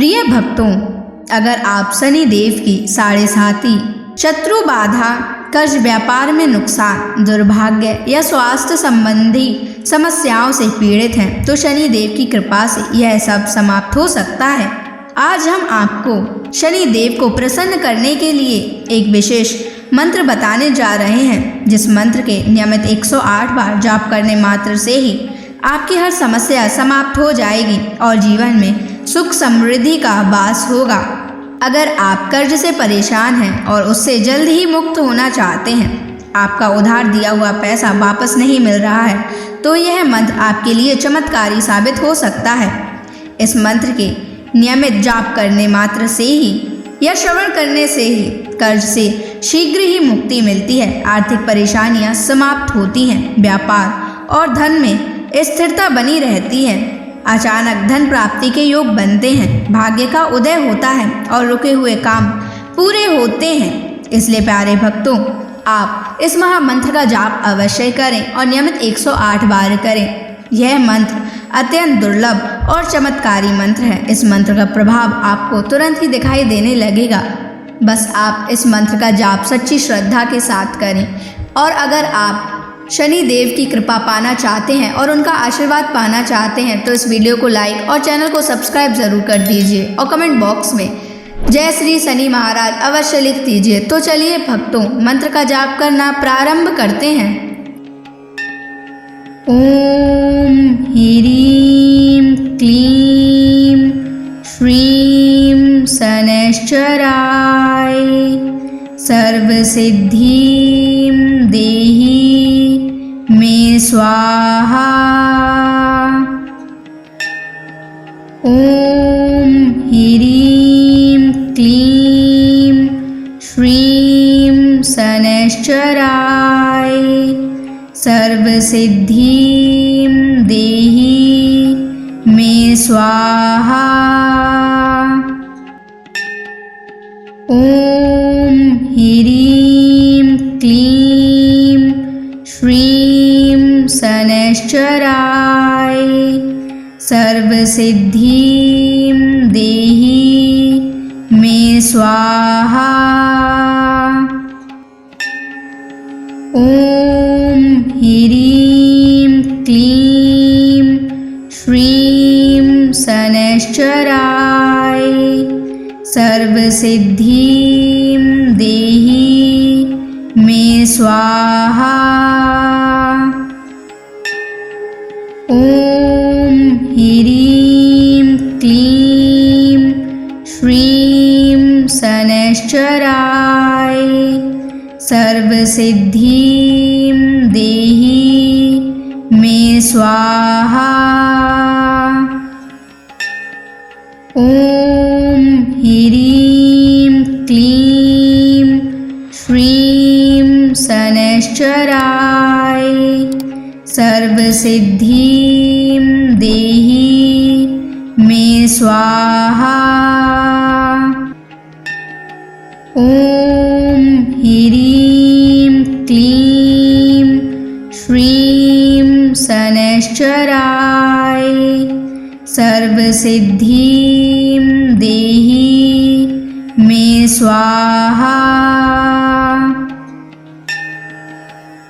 प्रिय भक्तों, अगर आप शनि देव की साढ़े साती, शत्रु बाधा, कर्ज, व्यापार में नुकसान, दुर्भाग्य या स्वास्थ्य संबंधी समस्याओं से पीड़ित हैं तो शनि देव की कृपा से यह सब समाप्त हो सकता है। आज हम आपको शनि देव को प्रसन्न करने के लिए एक विशेष मंत्र बताने जा रहे हैं, जिस मंत्र के नियमित 108 बार जाप करने मात्र से ही आपकी हर समस्या समाप्त हो जाएगी और जीवन में सुख समृद्धि का वास होगा। अगर आप कर्ज से परेशान हैं और उससे जल्द ही मुक्त होना चाहते हैं, आपका उधार दिया हुआ पैसा वापस नहीं मिल रहा है, तो यह मंत्र आपके लिए चमत्कारी साबित हो सकता है। इस मंत्र के नियमित जाप करने मात्र से ही या श्रवण करने से ही कर्ज से शीघ्र ही मुक्ति मिलती है, आर्थिक परेशानियां समाप्त होती हैं, व्यापार और धन में स्थिरता बनी रहती है, अचानक धन प्राप्ति के योग बनते हैं, भाग्य का उदय होता है और रुके हुए काम पूरे होते हैं। इसलिए प्यारे भक्तों, आप इस महामंत्र का जाप अवश्य करें और नियमित 108 बार करें। यह मंत्र अत्यंत दुर्लभ और चमत्कारी मंत्र है। इस मंत्र का प्रभाव आपको तुरंत ही दिखाई देने लगेगा। बस आप इस मंत्र का जाप सच्ची श्रद्धा के साथ करें। और अगर आप शनि देव की कृपा पाना चाहते हैं और उनका आशीर्वाद पाना चाहते हैं तो इस वीडियो को लाइक और चैनल को सब्सक्राइब जरूर कर दीजिए और कमेंट बॉक्स में जय श्री शनि महाराज अवश्य लिख दीजिए। तो चलिए भक्तों, मंत्र का जाप करना प्रारंभ करते हैं। ओम ह्रीं क्लीं श्रीं शनैश्चराय सर्वसिद्धिं देहि मे स्वाहा। ओम ह्रीं क्लीं श्रीं शनैश्चराय सर्वसिद्धिं देहि मे स्वाहा। ओम ह्रीं क्लीं श्रीं शनैश्चराय सर्वसिद्धिं देहि मे स्वाहा। ओम ह्रीं क्लीं श्रीं शनैश्चराय सर्वसिद्धिं देहि मे स्वाहा। ओम ह्रीं क्लीं श्रीं शनैश्चराय सर्वसिद्धिं देहि मे स्वाहा। ओम ह्रीं क्लीं श्रीं शनैश्चराय सर्वसिद्धिं देहि मे स्वाहा। ओम ह्रीं क्लीं श्रीं शनैश्चराय सर्वसिद्धिं देहि मे स्वाहा।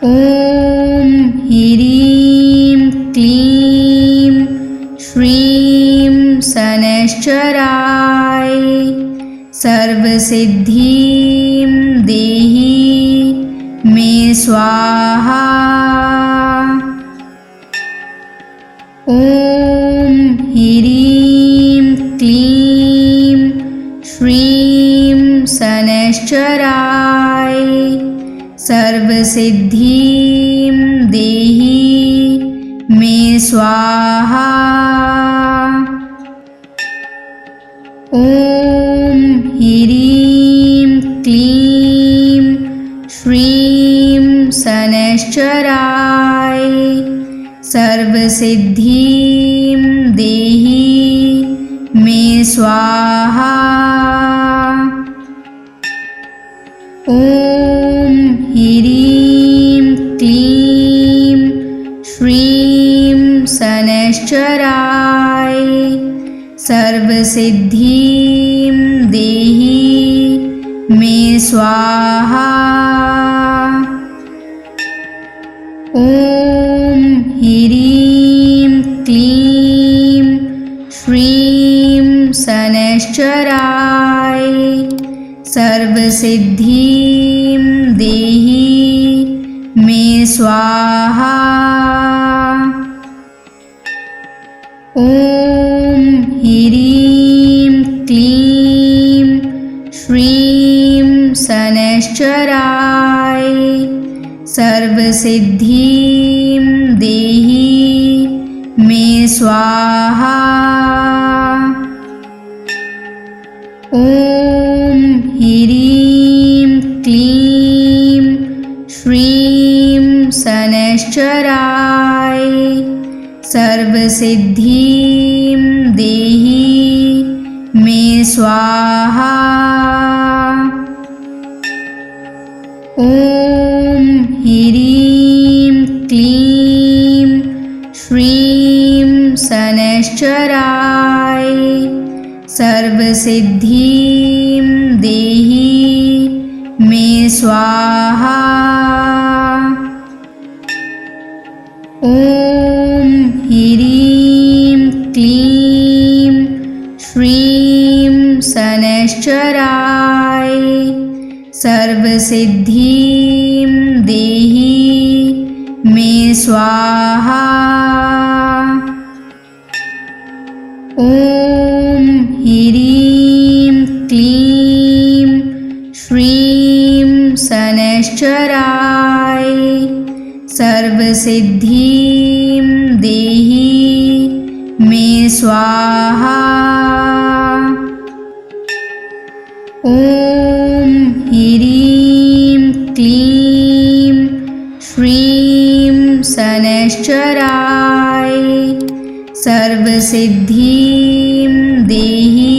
ओम ह्रीं क्लीं श्रीं शनैश्चराय सर्वसिद्धिं देहि मे स्वाहा। ओम ह्रीं क्लीं श्रीं शनैश्चराय सर्वसिद्धिं देहि मे स्वाहा। ओम ह्रीं क्लीं श्रीं शनैश्चराय सर्वसिद्धिं देहि मे स्वाहा। ओम ह्रीं क्लीं श्रीं शनैश्चराय सर्वसिद्धिं सर्वसिद्धिं देहि मे स्वाहा। ॐ ह्रीं क्लीं श्रीं शनैश्चराय सर्वसिद्धिं देहि मे स्वाहा। ॐ ह्रीं क्लीं श्रीं शनैश्चराय सर्वसिद्धिं देहि मे स्वाहा। ॐ ह्रीं क्लीं श्रीं शनैश्चराय सर्वसिद्धिं देहि मे स्वाहा। ॐ ह्रीं क्लीं श्रीं शनैश्चराय सर्वसिद्धिं देहि मे स्वाहा। ॐ ह्रीं क्लीं श्रीं शनैश्चराय सर्वसिद्धिं देहि मे स्वाहा। ॐ ह्रीं क्लीं श्रीं शनैश्चराय सर्वसिद्धिं देहि मे स्वाहा। ॐ ह्रीं क्लीं श्रीं शनैश्चराय सर्वसिद्धिं देहि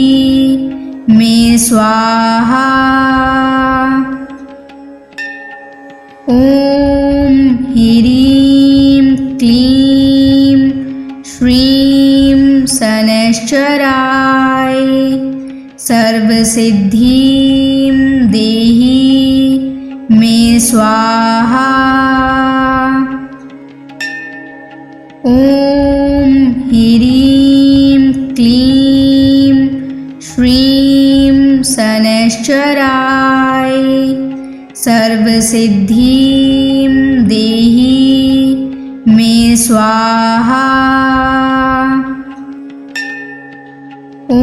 मे स्वाहा। ॐ ह्रीं क्लीं श्रीं शनैश्चराय सर्वसिद्धिं देहि मे स्वाहा। ॐ ह्रीं क्लीं श्रीं शनैश्चराय सर्वसिद्धिं देहि मे स्वाहा। ॐ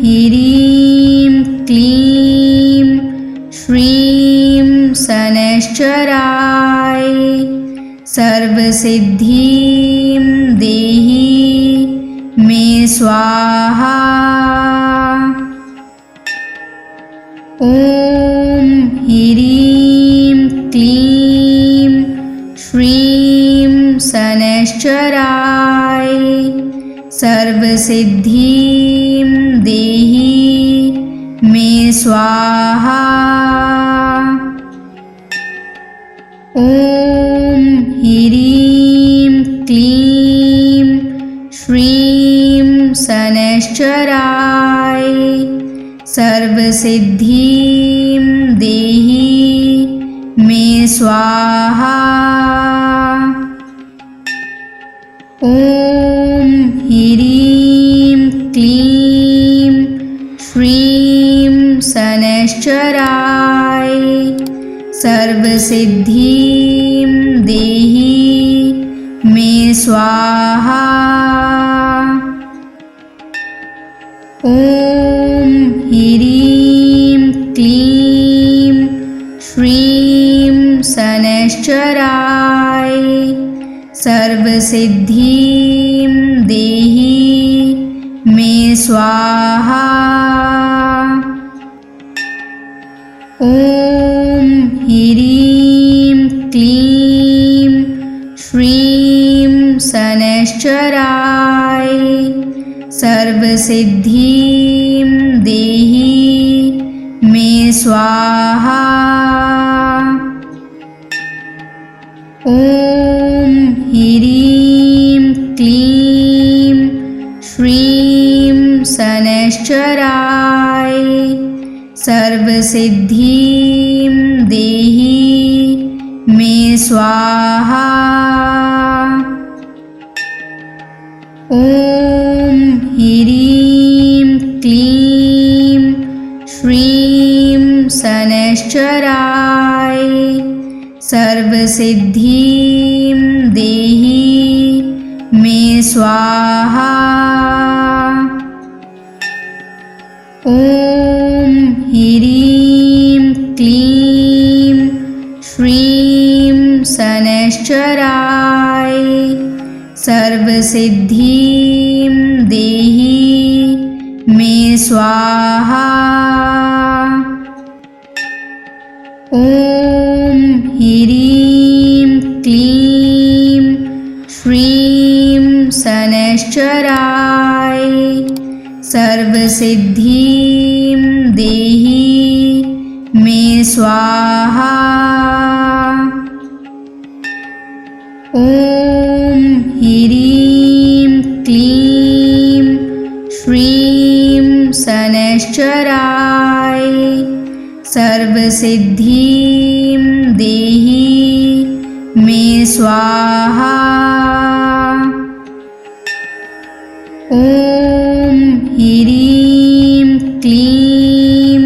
ह्रीं क्लीं श्रीं शनैश्चराय सर्वसिद्धिं देहि मे स्वाहा। ॐ ह्रीं क्लीं श्रीं शनैश्चराय सर्वसिद्धिं देहि मे स्वाहा। ॐ ह्रीं क्लीं श्रीं शनैश्चराय सर्वसिद्धिं देहि मे स्वाहा। ॐ ह्रीं क्लीं श्रीं शनैश्चराय सर्वसिद्धिं देहि मे स्वाहा। ॐ ह्रीं क्लीं श्रीं शनैश्चराय सर्वसिद्धिं देहि मे स्वाहा। ॐ ह्रीं क्लीं श्रीं शनैश्चराय सर्वसिद्धिं देहि मे स्वाहा। ॐ ह्रीं क्लीं श्रीं शनैश्चराय सर्वसिद्धिं देहि मे स्वाहा। ॐ ह्रीं क्लीं श्रीं शनैश्चराय सर्वसिद्धिं देहि मे स्वाहा। ॐ ह्रीं क्लीं श्रीं शनैश्चराय सर्वसिद्धिं देहि मे स्वाहा। ॐ ह्रीं क्लीं श्रीं शनैश्चराय सर्वसिद्धिं देहि मे स्वाहा। ॐ ह्रीं क्लीं श्रीं शनैश्चराय सर्वसिद्धिं देहि मे स्वाहा। ॐ ह्रीं क्लीं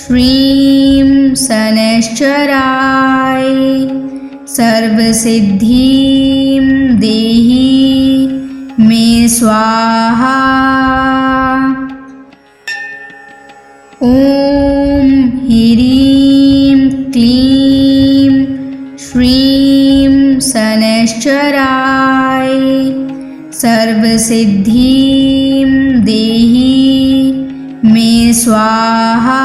श्रीं शनैश्चराय सर्वसिद्धिं देहि मे स्वाहा। ॐ ह्रीं क्लीं श्रीं शनैश्चराय सर्वसिद्धिं देहि मे स्वाहा।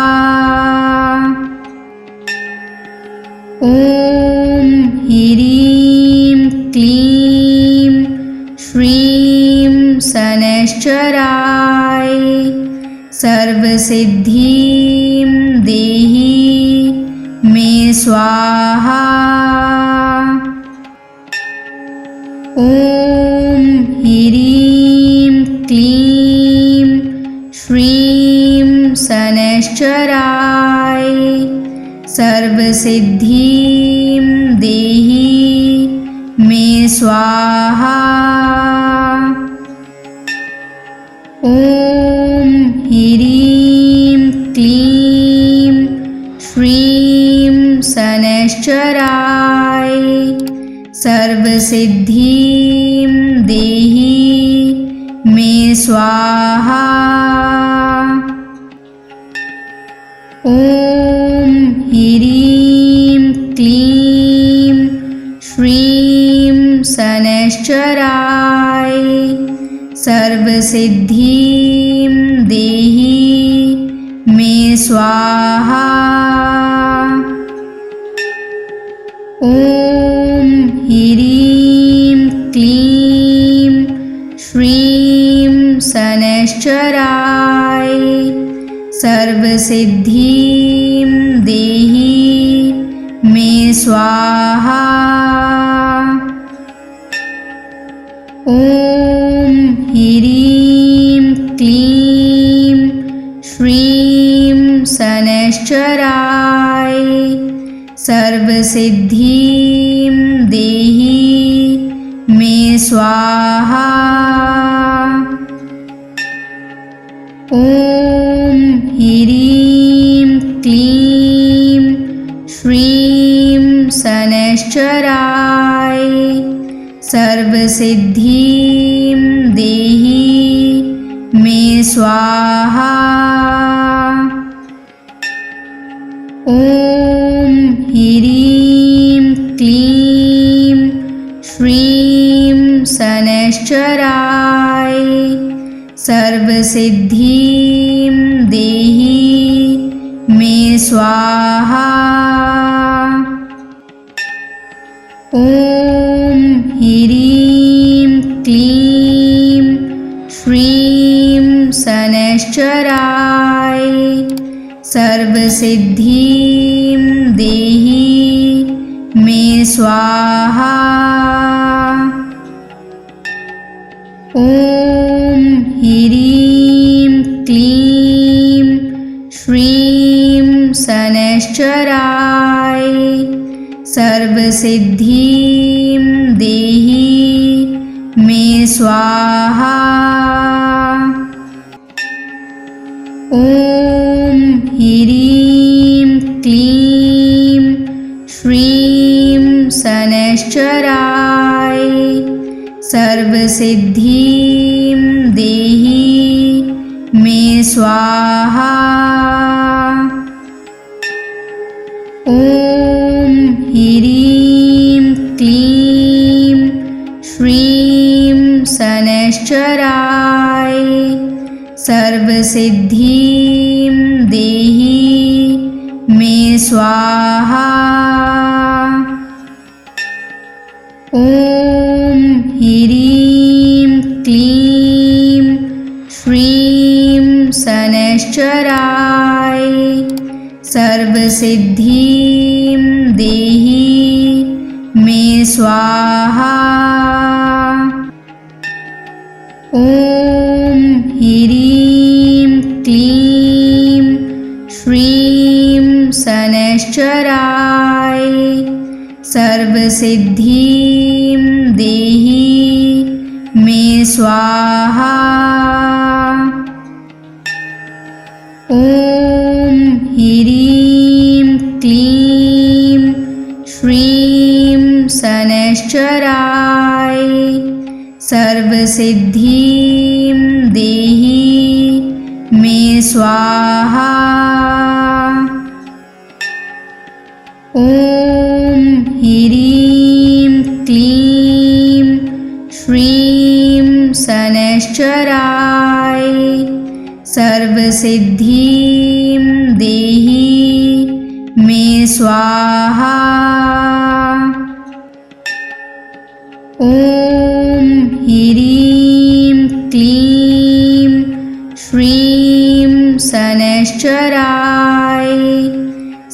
ॐ ह्रीं क्लीं श्रीं शनैश्चराय सर्वसिद्धिं देहि मे स्वाहा। ॐ ह्रीं क्लीं श्रीं शनैश्चराय सर्वसिद्धिं देहि मे स्वाहा। ॐ ह्रीं क्लीं श्रीं शनैश्चराय सर्वसिद्धिं देहि मे स्वाहा। ॐ ह्रीं क्लीं श्रीं शनैश्चराय सर्वसिद्धिं देहि मे स्वाहा। ॐ ह्रीं क्लीं श्रीं शनैश्चराय सर्वसिद्धिं देहि मे स्वाहा। ॐ ह्रीं क्लीं श्रीं शनैश्चराय सर्वसिद्धिं देहि मे स्वाहा। ॐ ह्रीं क्लीं श्रीं शनैश्चराय सर्वसिद्धिं देहि मे स्वाहा। ॐ ह्रीं क्लीं श्रीं शनैश्चराय सर्वसिद्धिं देहि मे स्वाहा। ॐ ह्रीं क्लीं श्रीं शनैश्चराय सर्वसिद्धिं देहि मे स्वाहा। ॐ ह्रीं क्लीं श्रीं शनैश्चराय सर्वसिद्धिं देहि मे स्वाहा। ॐ ह्रीं क्लीं श्रीं शनैश्चराय सर्वसिद्धिं देहि मे स्वाहा। ॐ ह्रीं क्लीं श्रीं शनैश्चराय सर्वसिद्धिं देहि मे स्वाहा। ॐ ह्रीं क्लीं श्रीं शनैश्चराय सर्वसिद्धिं देहि मे स्वाहा। ॐ ह्रीं क्लीं श्रीं शनैश्चराय सर्वसिद्धिं देहि मे स्वाहा। ॐ ह्रीं क्लीं श्रीं शनैश्चराय सर्वसिद्धिं देहि मे स्वाहा। ॐ ह्रीं क्लीं श्रीं शनैश्चराय सर्वसिद्धिं देहि मे स्वाहा। ॐ ह्रीं क्लीं श्रीं शनैश्चराय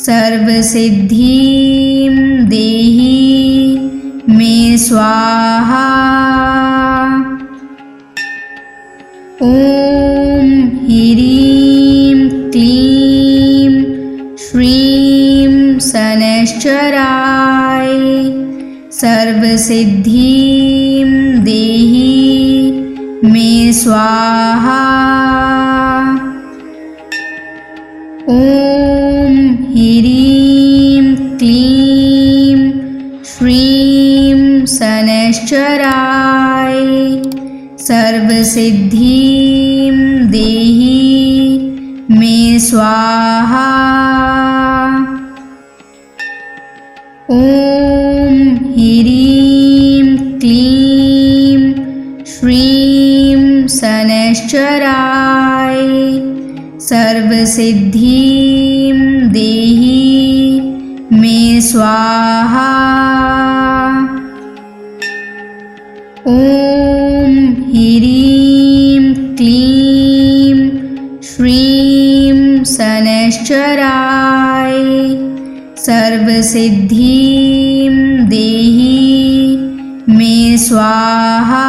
सर्वसिद्धिं देहि मे स्वाहा। ॐ ह्रीं क्लीं श्रीं शनैश्चराय सर्वसिद्धिं देहि मे स्वाहा। ॐ ह्रीं क्लीं श्रीं शनैश्चराय सर्वसिद्धिं देहि मे स्वाहा। ॐ ह्रीं क्लीं श्रीं शनैश्चराय सर्वसिद्धिं देहि मे स्वाहा। ॐ ह्रीं क्लीं श्रीं शनैश्चराय सर्वसिद्धिं देहि मे स्वाहा।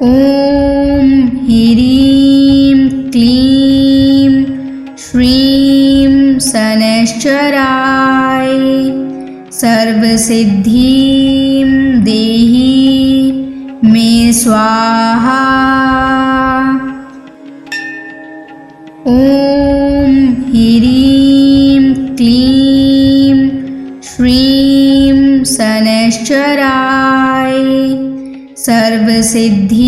ॐ ह्रीं क्लीं श्रीं शनैश्चराय सर्वसिद्धिं देहि मे स्वाहा। ॐ ह्रीं क्लीं श्रीं शनैश्चराय सर्वसिद्धिं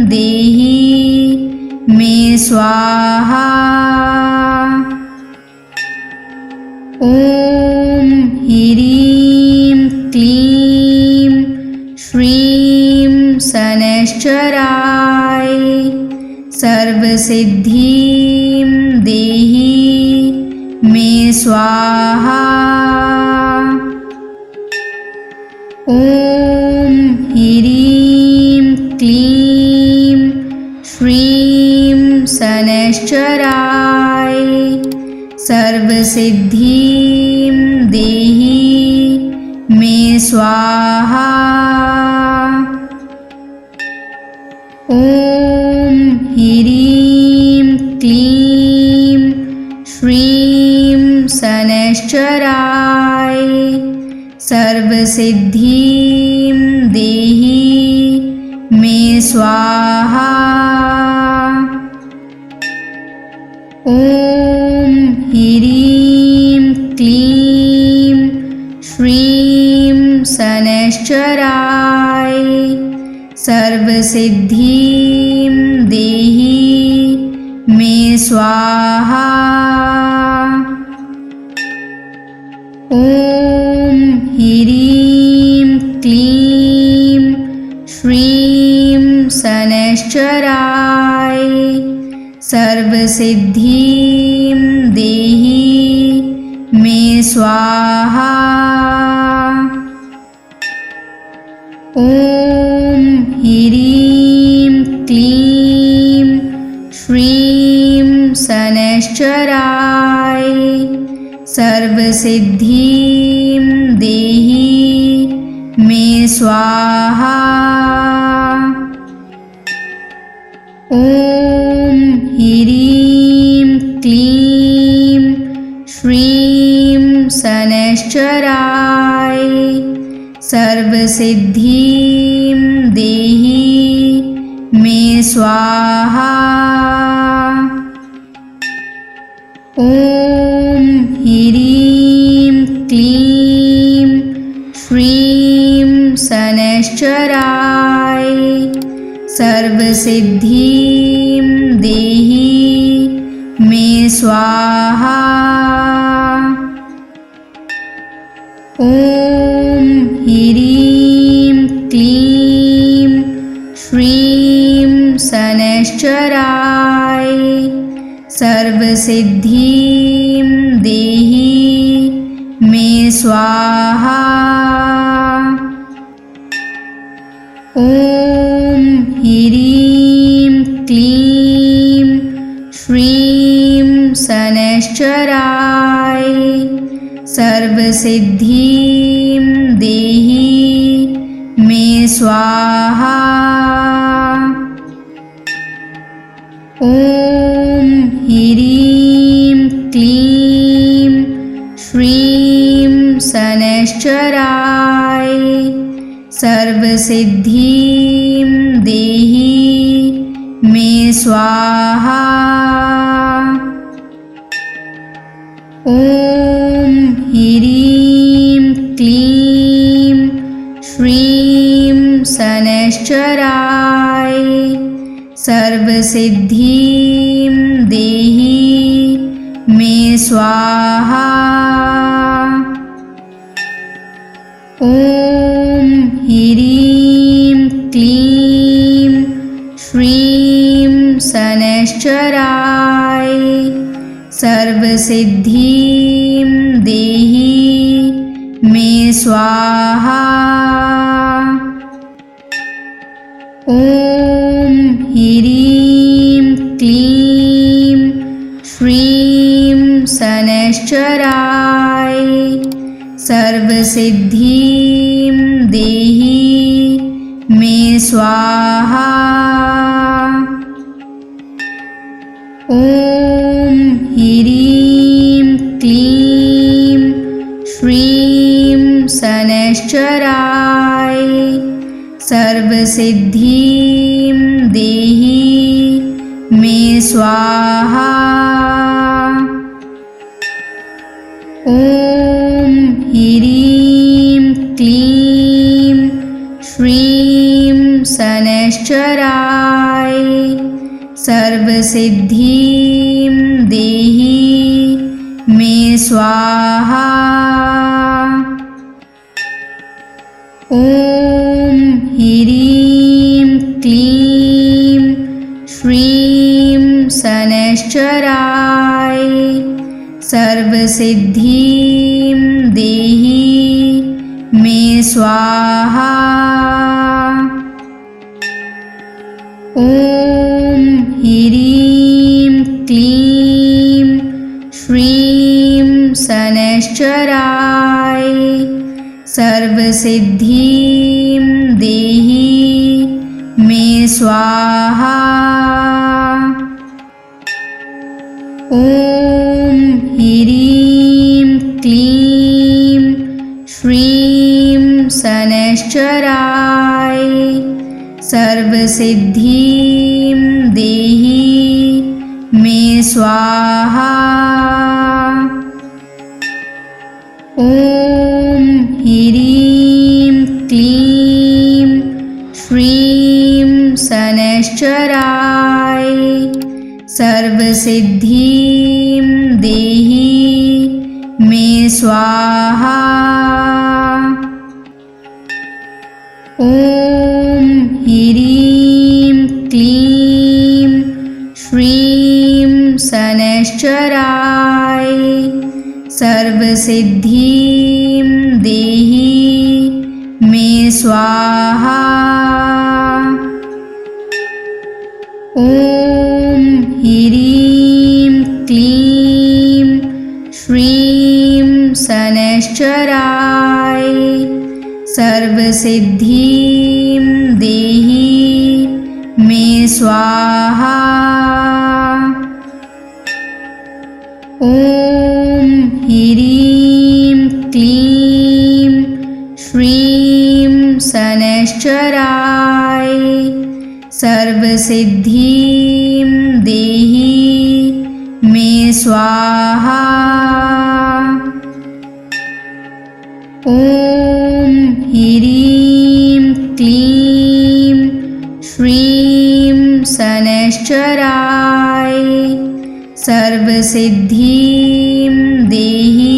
देहि मे स्वाहा। ॐ ह्रीं क्लीं श्रीं शनैश्चराय सर्वसिद्धिं देहि मे स्वाहा। ॐ ह्रीं क्लीं श्रीं शनैश्चराय सर्वसिद्धिं देहि मे स्वाहा। ॐ शनैश्चराय सर्वसिद्धिं देहि मे स्वाहा। ॐ ह्रीं क्लीं श्रीं शनैश्चराय सर्वसिद्धिं देहि मे स्वाहा। ॐ ह्रीं क्लीं श्रीं शनैश्चराय सर्वसिद्धिं देहि मे स्वाहा। ॐ ह्रीं क्लीं श्रीं शनैश्चराय सर्वसिद्धिं देहि मे स्वाहा। ॐ ह्रीं क्लीं श्रीं शनैश्चराय सर्वसिद्धिं देहि मे स्वाहा। ॐ ह्रीं क्लीं श्रीं शनैश्चराय सर्वसिद्धिं देहि मे स्वाहा। ॐ ह्रीं क्लीं श्रीं शनैश्चराय सर्वसिद्धिं देहि मे स्वाहा। ॐ ह्रीं क्लीं श्रीं शनैश्चराय सर्वसिद्धिं देहि मे स्वाहा। ॐ ह्रीं क्लीं श्रीं शनैश्चराय सर्वसिद्धिं देहि मे स्वाहा। ॐ ह्रीं क्लीं श्रीं शनैश्चराय सर्वसिद्धिं देहि मे स्वाहा। ॐ ह्रीं क्लीं श्रीं शनैश्चराय सर्वसिद्धिं देहि मे स्वाहा। ॐ ह्रीं क्लीं श्रीं शनैश्चराय सर्वसिद्धिं देहि मे स्वाहा। ॐ ह्रीं क्लीं श्रीं शनैश्चराय सर्वसिद्धिं देहि मे स्वाहा। ॐ ह्रीं क्लीं श्रीं शनैश्चराय सर्वसिद्धिं देहि मे स्वाहा। ॐ ह्रीं क्लीं श्रीं शनैश्चराय सर्वसिद्धिं देहि मे स्वाहा। ॐ ह्रीं क्लीं श्रीं शनैश्चराय सर्वसिद्धिं देहि मे स्वाहा। ॐ ह्रीं क्लीं क्लीं श्रीं शनैश्चराय सर्वसिद्धिं देहि मे स्वाहा। ॐ ह्रीं क्लीं श्रीं शनैश्चराय सर्वसिद्धिं देहि मे स्वाहा। ॐ ह्रीं क्लीं श्रीं शनैश्चराय सर्वसिद्धिं देहि मे स्वाहा। ॐ ह्रीं क्लीं श्रीं शनैश्चराय सर्वसिद्धिं देहि मे स्वाहा। ॐ ह्रीं क्लीं श्रीं शनैश्चराय सर्वसिद्धिं देहि मे स्वाहा। ॐ ह्रीं क्लीं श्रीं शनैश्चराय सर्वसिद्धिं देहि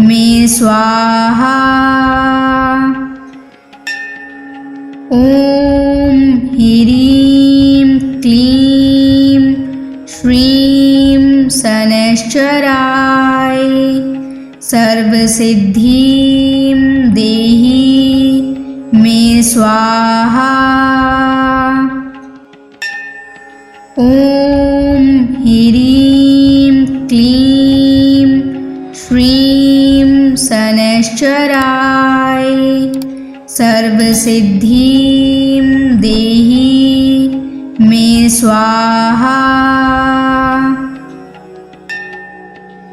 मे स्वाहा। ॐ ह्रीं क्लीं श्रीं शनैश्चराय सर्वसिद्धिं देहि मे स्वाहा। ॐ ह्रीं क्लीं श्रीं शनैश्चराय सर्वसिद्धिं देहि मे स्वाहा।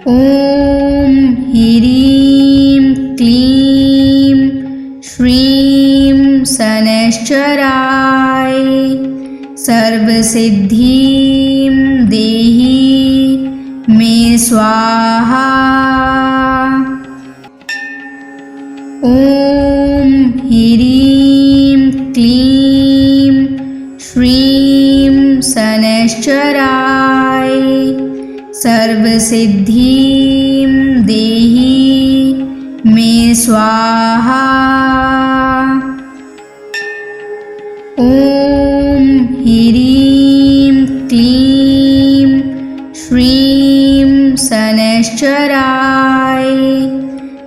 ॐ ह्रीं क्लीं श्रीं शनैश्चराय सर्वसिद्धिं देहि मे स्वाहा। ॐ ह्रीं क्लीं श्रीं शनैश्चराय सर्वसिद्धिं देहि मे स्वाहा। ॐ ह्रीं क्लीं श्रीं शनैश्चराय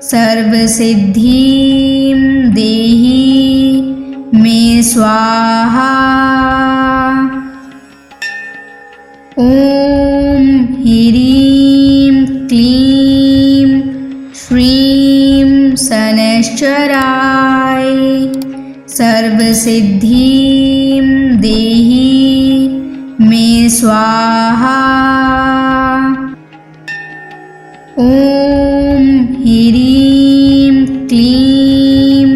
सर्वसिद्धिं देहि मे स्वाहा। ॐ ह्रीं क्लीं श्रीं शनैश्चराय सर्वसिद्धिं देहि मे स्वाहा। ॐ ह्रीं क्लीं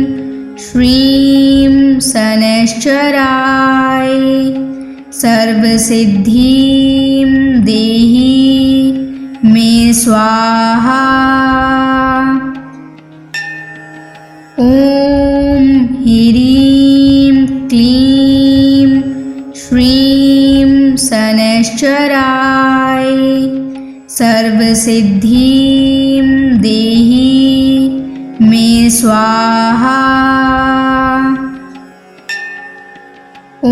श्रीं शनैश्चराय सर्वसिद्धिं देहि मे स्वाहा। ॐ ह्रीं क्लीं श्रीं शनैश्चराय सर्वसिद्धिं देहि मे स्वाहा। ॐ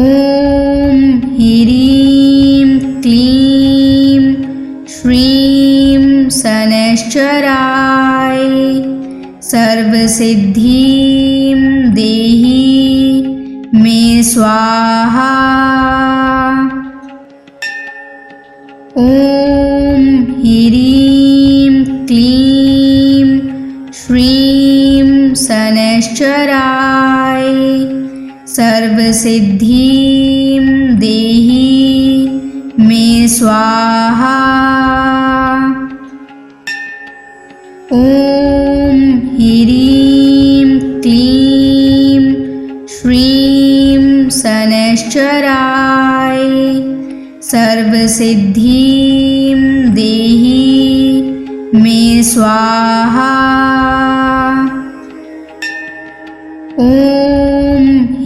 ह्रीं क्लीं श्रीं शनैश्चराय सर्वसिद्धिं देहि मे स्वाहा। ॐ ह्रीं क्लीं श्रीं शनैश्चराय सर्वसिद्धिं देहि मे स्वाहा। ॐ ॐ ह्रीं क्लीं श्रीं शनैश्चराय सर्वसिद्धिं देहि मे स्वाहा। ॐ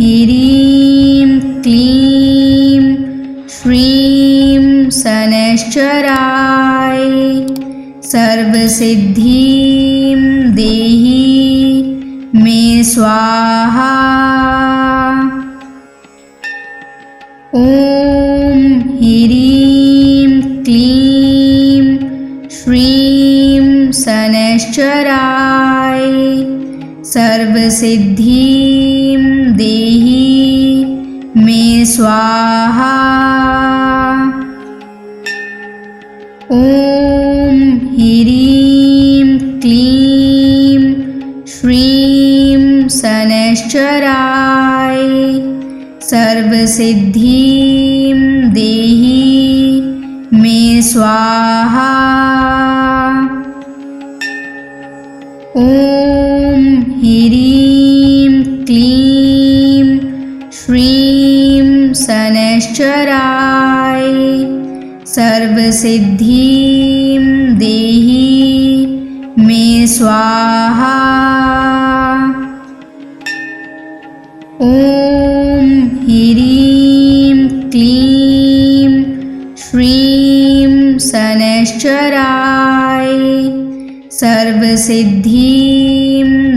ह्रीं क्लीं श्रीं शनैश्चराय सर्वसिद्धिं देहि मे स्वाहा। ॐ ह्रीं क्लीं श्रीं शनैश्चराय सर्वसिद्धिं देहि मे स्वाहा। ॐ ह्रीं क्लीं श्रीं शनैश्चराय सर्वसिद्धिं देहि मे स्वाहा। ॐ ह्रीं क्लीं श्रीं शनैश्चराय सर्वसिद्धिं देहि मे स्वाहा। ॐ ह्रीं क्लीं श्रीं शनैश्चराय सर्वसिद्धिं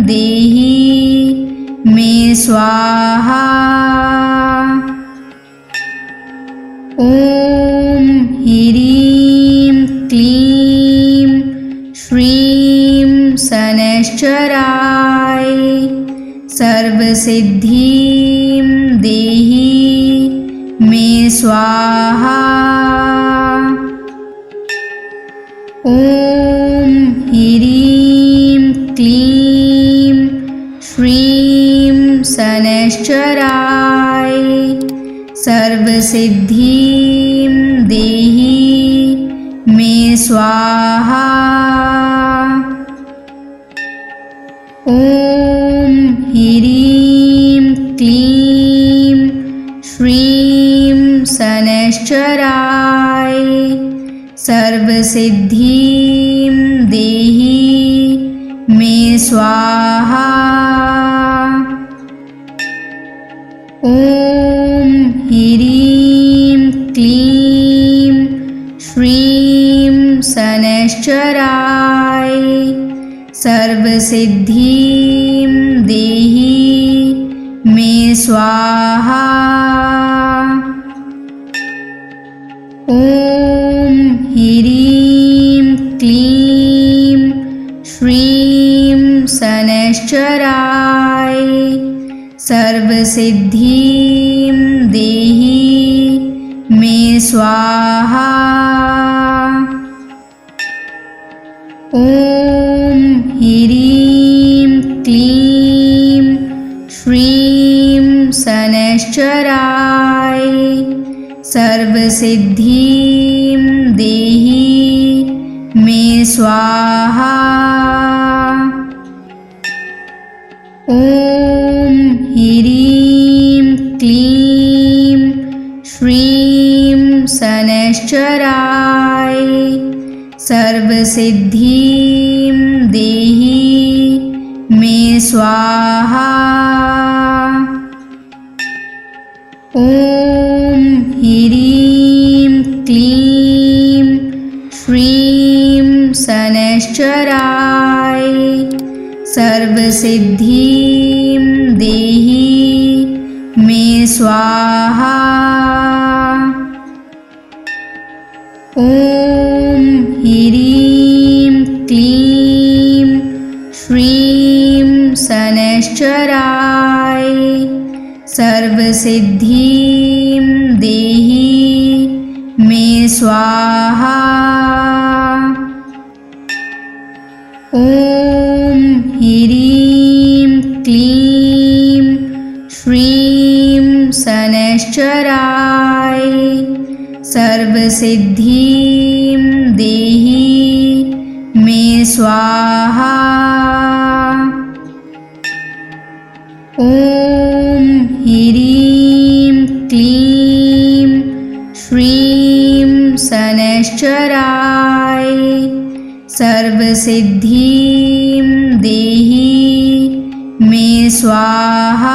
देहि मे स्वाहा। ॐ ह्रीं क्लीं श्रीं शनैश्चराय सर्वसिद्धिं देहि मे स्वाहा। ॐ ह्रीं क्लीं श्रीं शनैश्चराय सर्वसिद्धिं देहि मे स्वाहा। ॐ ह्रीं क्लीं श्रीं शनैश्चराय सर्वसिद्धिं देहि मे स्वाहा। ॐ ह्रीं क्लीं श्रीं शनैश्चराय सर्वसिद्धिं देहि मे स्वाहा। ॐ ह्रीं क्लीं श्रीं शनैश्चराय सर्वसिद्धिं देहि मे स्वाहा। ॐ ह्रीं क्लीं श्रीं शनैश्चराय सर्वसिद्धिं देहि मे स्वाहा। ॐ ह्रीं क्लीं श्रीं शनैश्चराय सर्वसिद्धिं देहि मे स्वाहा। ॐ ह्रीं क्लीं श्रीं शनैश्चराय सर्वसिद्धिं देहि मे स्वाहा। ॐ ह्रीं क्लीं श्रीं शनैश्चराय सर्वसिद्धिं देहि मे स्वाहा। ॐ ह्रीं क्लीं श्रीं शनैश्चराय सर्वसिद्धिं देहि मे स्वाहा। सर्वसिद्धिं देहि मे स्वाहा।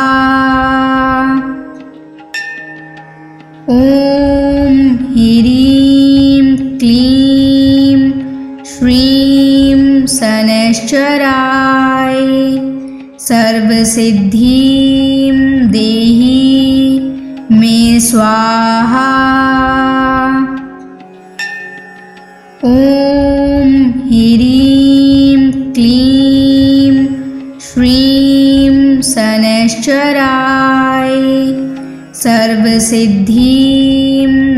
ॐ ह्रीं क्लीं श्रीं शनैश्चराय सर्वसिद्धिं देहि मे स्वाहा। ॐ ह्रीं क्लीं श्रीं शनैश्चराय सर्वसिद्धिं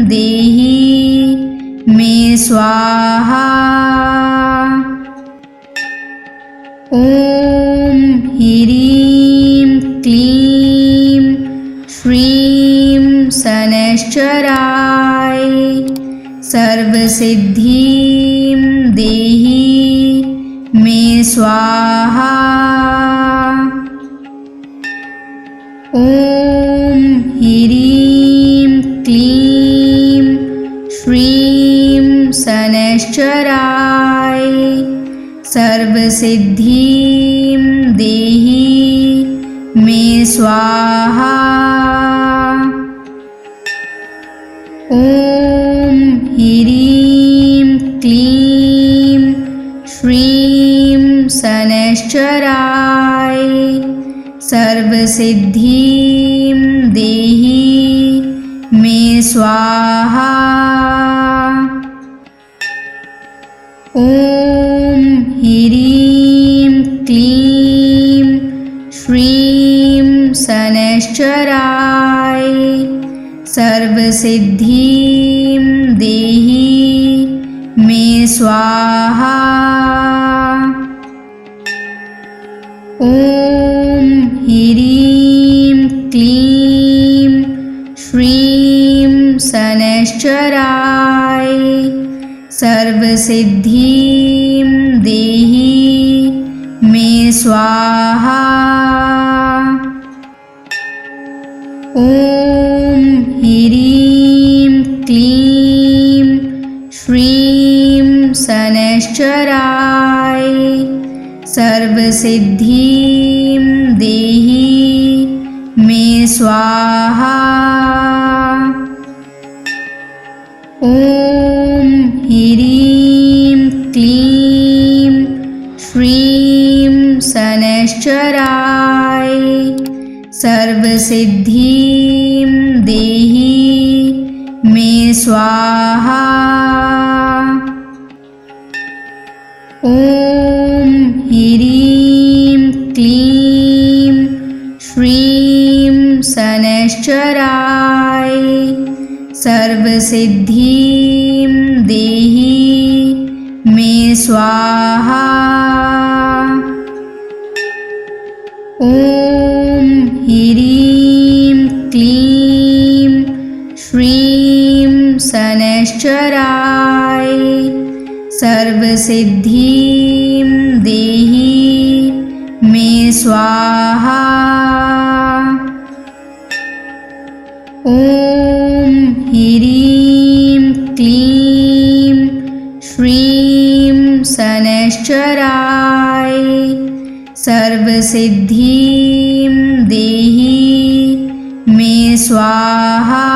देहि मे स्वाहा। ॐ ह्रीं क्लीं श्रीं शनैश्चराय सर्वसिद्धिं देहि मे स्वाहा। ॐ ह्रीं क्लीं श्रीं शनैश्चराय सर्वसिद्धिं देहि मे स्वाहा। ॐ ह्रीं क्लीं श्रीं शनैश्चराय सर्वसिद्धिं देहि मे स्वाहा। ॐ ह्रीं क्लीं श्रीं शनैश्चराय सर्वसिद्धिं देहि मे स्वाहा। ॐ ह्रीं क्लीं श्रीं शनैश्चराय सर्वसिद्धिं देहि मे स्वाहा। ॐ ह्रीं क्लीं श्रीं शनैश्चराय सर्वसिद्धिं देहि मे स्वाहा। ॐ ह्रीं क्लीं श्रीं शनैश्चराय सर्वसिद्धिं देहि मे स्वाहा। ॐ ह्रीं क्लीं श्रीं शनैश्चराय सर्वसिद्धिं देहि मे स्वाहा। ॐ ह्रीं क्लीं श्रीं शनैश्चराय सर्वसिद्धिं देहि मे स्वाहा। ॐ ह्रीं क्लीं श्रीं शनैश्चराय सर्वसिद्धिं देहि मे स्वाहा।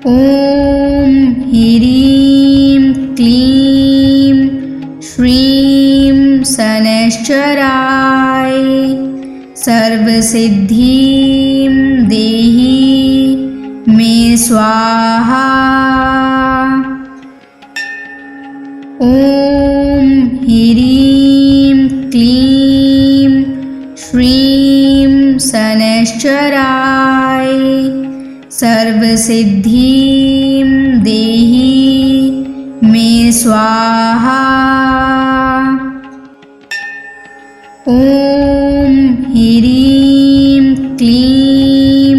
ॐ ह्रीं क्लीं श्रीं शनैश्चराय सर्वसिद्धिं देहि मे स्वाहा। ॐ ह्रीं क्लीं श्रीं शनैश्चराय सर्वसिद्धिं देहि मे स्वाहा। ॐ ह्रीं क्लीं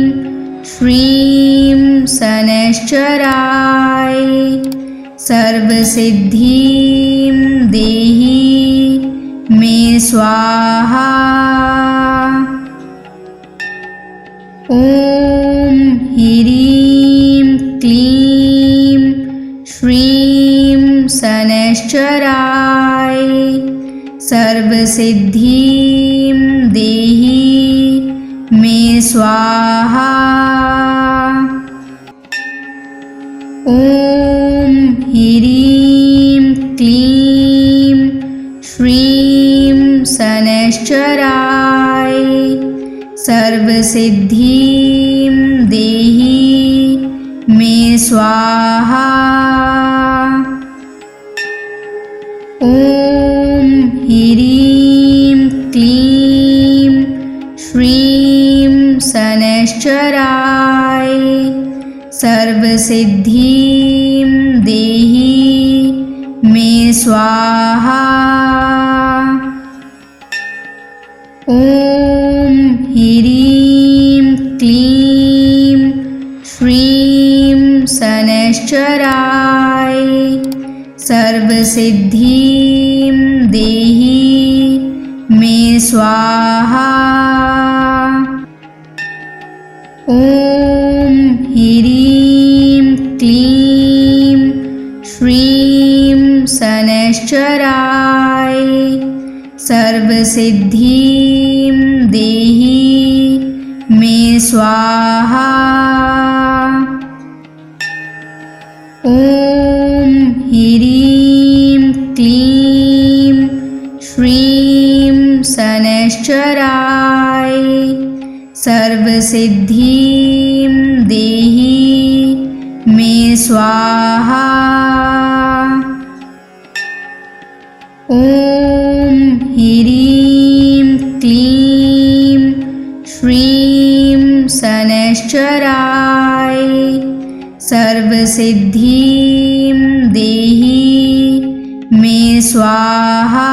श्रीं शनैश्चराय सर्वसिद्धिं देहि मे स्वाहा। ॐ ह्रीं क्लीं श्रीं शनैश्चराय सर्वसिद्धिं देहि मे स्वाहा। ॐ ह्रीं क्लीं श्रीं शनैश्चराय सर्वसिद्धिं देहि मे स्वाहा। ॐ ह्रीं क्लीं श्रीं शनैश्चराय सर्वसिद्धिं देहि मे स्वाहा। ॐ ह्रीं क्लीं श्रीं शनैश्चराय सर्वसिद्धिं देहि मे स्वाहा। ॐ ह्रीं क्लीं श्रीं शनैश्चराय सर्वसिद्धिं देहि मे स्वाहा। ॐ ह्रीं क्लीं श्रीं शनैश्चराय सर्वसिद्धिं देहि मे स्वाहा। ॐ ह्रीं क्लीं श्रीं शनैश्चराय सर्वसिद्धिं देहि मे स्वाहा।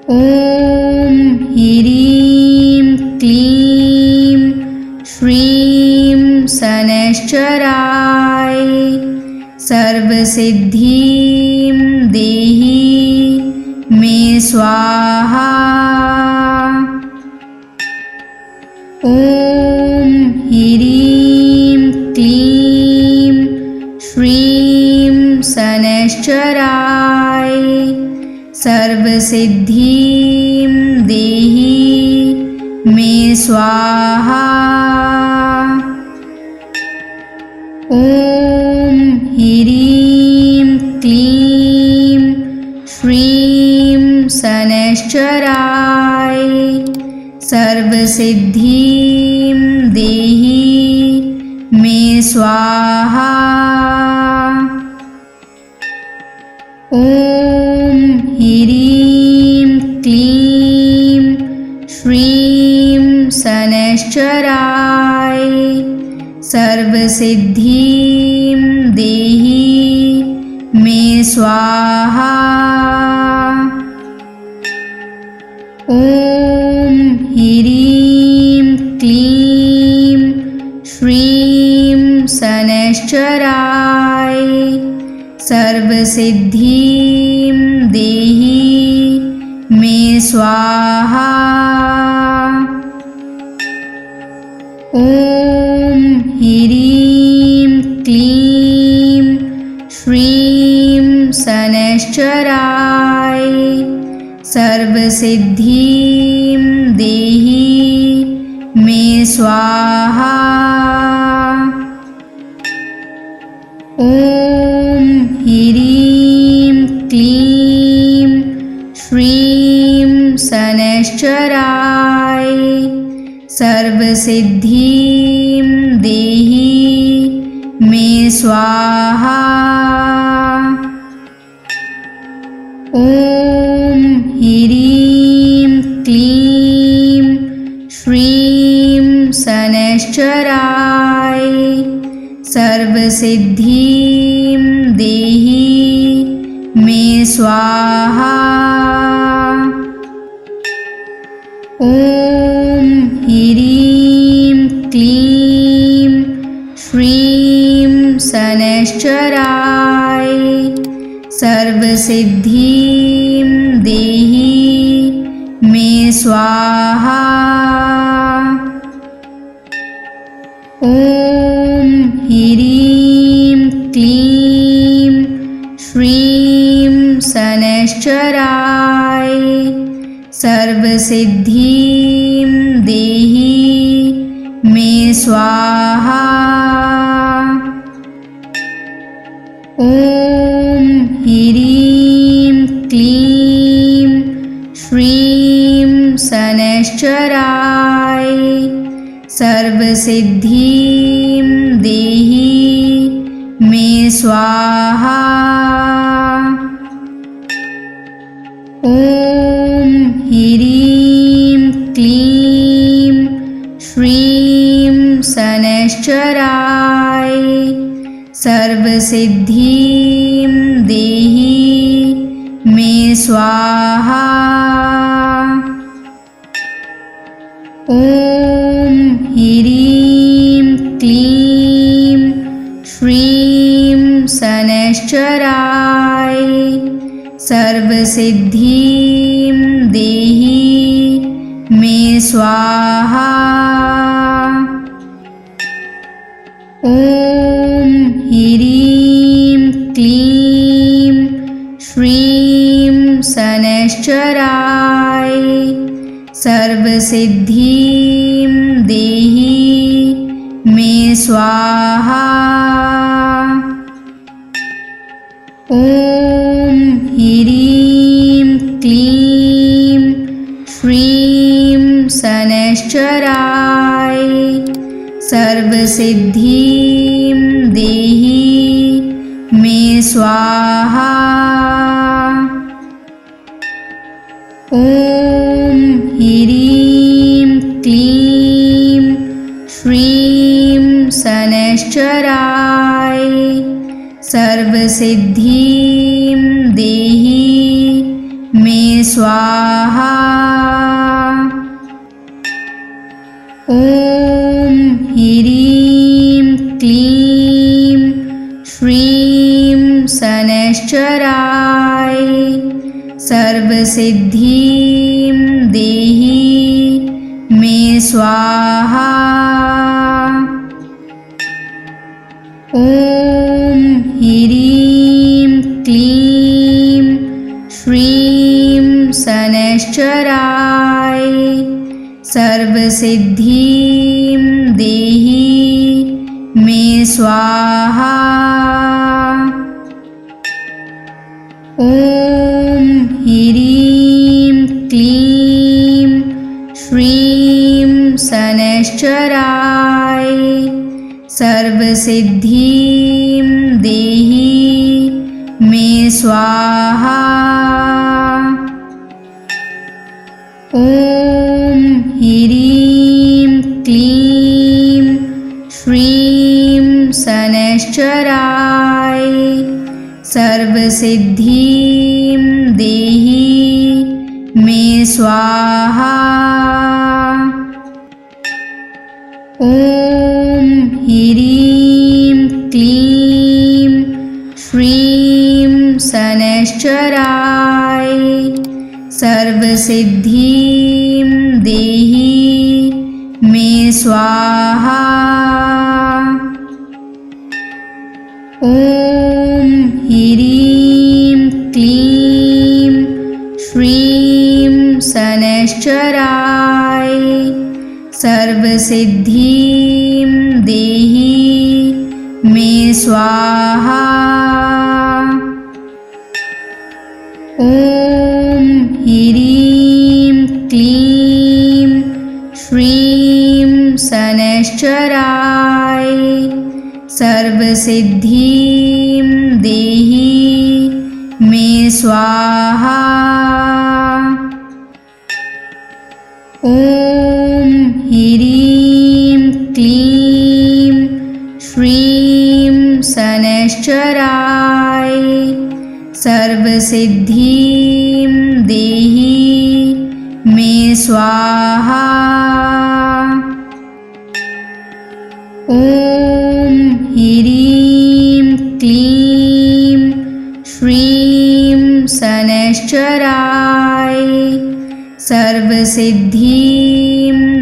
ॐ ह्रीं क्लीं श्रीं शनैश्चराय सर्वसिद्धिं देहि मे स्वाहा। ॐ ह्रीं क्लीं श्रीं शनैश्चराय सर्वसिद्धिं देहि मे स्वाहा। ॐ ह्रीं क्लीं श्रीं शनैश्चराय सर्वसिद्धिं देहि मे स्वाहा। ॐ ह्रीं क्लीं श्रीं शनैश्चराय सर्वसिद्धिं देहि मे स्वाहा। ॐ ह्रीं क्लीं श्रीं शनैश्चराय सर्वसिद्धिं देहि मे स्वाहा। ॐ ह्रीं क्लीं श्रीं शनैश्चराय सर्वसिद्धिं देहि मे स्वाहा। ॐ ह्रीं क्लीं श्रीं शनैश्चराय सर्वसिद्धिं देहि मे स्वाहा। ॐ ह्रीं क्लीं श्रीं शनैश्चराय सर्वसिद्धिं देहि मे स्वाहा। ॐ ह्रीं क्लीं श्रीं शनैश्चराय सर्वसिद्धिं देहि मे स्वाहा। ॐ ह्रीं क्लीं श्रीं शनैश्चराय सर्वसिद्धिं देहि मे स्वाहा। ॐ ह्रीं क्लीं श्रीं शनैश्चराय सर्वसिद्धिं देहि मे स्वाहा। ॐ ह्रीं क्लीं श्रीं शनैश्चराय सर्वसिद्धिं देहि मे स्वाहा। ॐ ह्रीं क्लीं श्रीं शनैश्चराय सर्वसिद्धिं देहि मे स्वाहा। ॐ ह्रीं क्लीं श्रीं शनैश्चराय सर्वसिद्धिं देहि मे स्वाहा। ॐ ह्रीं क्लीं श्रीं शनैश्चराय सर्वसिद्धिं देहि मे स्वाहा। ॐ ह्रीं क्लीं श्रीं शनैश्चराय सर्वसिद्धिं देहि मे स्वाहा। ॐ ह्रीं क्लीं श्रीं शनैश्चराय सर्वसिद्धिं देहि मे स्वाहा। ॐ ह्रीं क्लीं श्रीं शनैश्चराय सर्वसिद्धिं देहि मे स्वाहा। ॐ ह्रीं क्लीं श्रीं शनैश्चराय सर्वसिद्धिं देहि मे स्वाहा। ॐ ह्रीं क्लीं श्रीं शनैश्चराय सर्वसिद्धिं देहि मे स्वाहा। ॐ ह्रीं क्लीं श्रीं शनैश्चराय सर्वसिद्धिं देहि मे स्वाहा। ॐ ह्रीं क्लीं श्रीं शनैश्चराय सर्वसिद्धिं देहि मे स्वाहा। ॐ ह्रीं क्लीं श्रीं शनैश्चराय सर्वसिद्धिं देहि मे स्वाहा। ॐ ह्रीं क्लीं श्रीं शनैश्चराय सर्वसिद्धिं देहि मे स्वाहा। ॐ ह्रीं क्लीं श्रीं शनैश्चराय सर्वसिद्धिं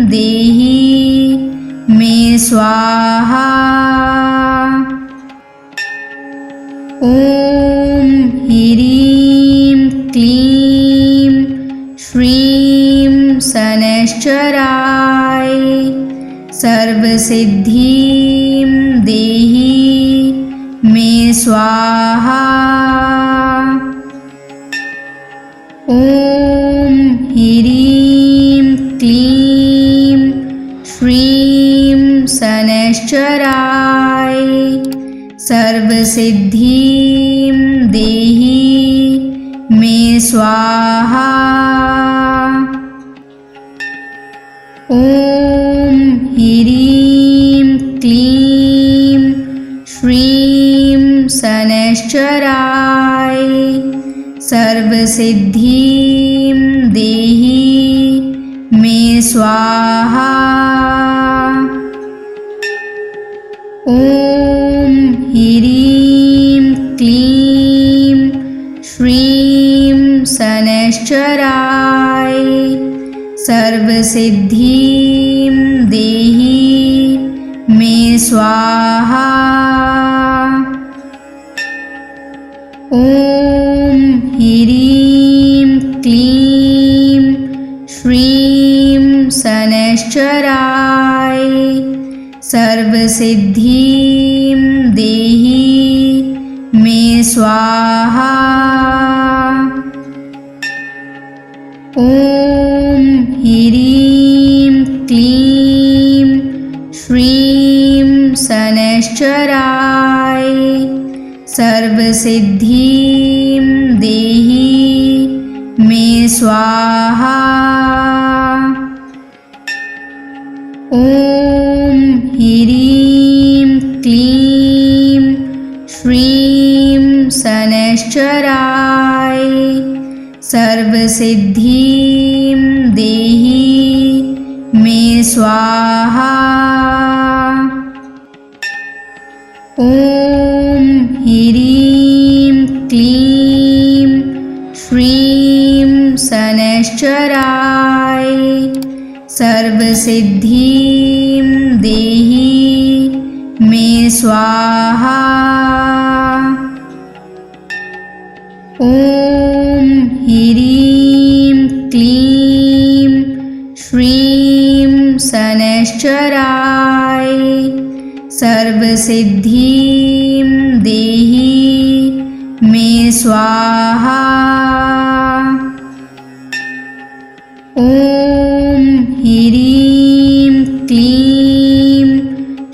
देहि मे स्वाहा। ॐ सर्वसिद्धिं देहि मे स्वाहा। ॐ ह्रीं क्लीं श्रीं शनैश्चराय सर्वसिद्धिं देहि मे स्वाहा। ॐ ह्रीं क्लीं श्रीं शनैश्चराय सर्वसिद्धिं देहि मे स्वाहा। ॐ ह्रीं क्लीं श्रीं शनैश्चराय सर्वसिद्धिं देहि मे स्वाहा। ॐ ह्रीं क्लीं श्रीं शनैश्चराय सर्वसिद्धिं देहि मे स्वाहा। ॐ ह्रीं क्लीं श्रीं शनैश्चराय सर्वसिद्धिं देहि मे स्वाहा। ॐ ह्रीं क्लीं श्रीं शनैश्चराय सर्वसिद्धिं देहि मे स्वाहा। ॐ ह्रीं क्लीं श्रीं शनैश्चराय सर्वसिद्धिं देहि मे स्वाहा। ॐ ह्रीं क्लीं श्रीं शनैश्चराय सर्वसिद्धिं देहि मे स्वाहा। ॐ ह्रीं क्लीं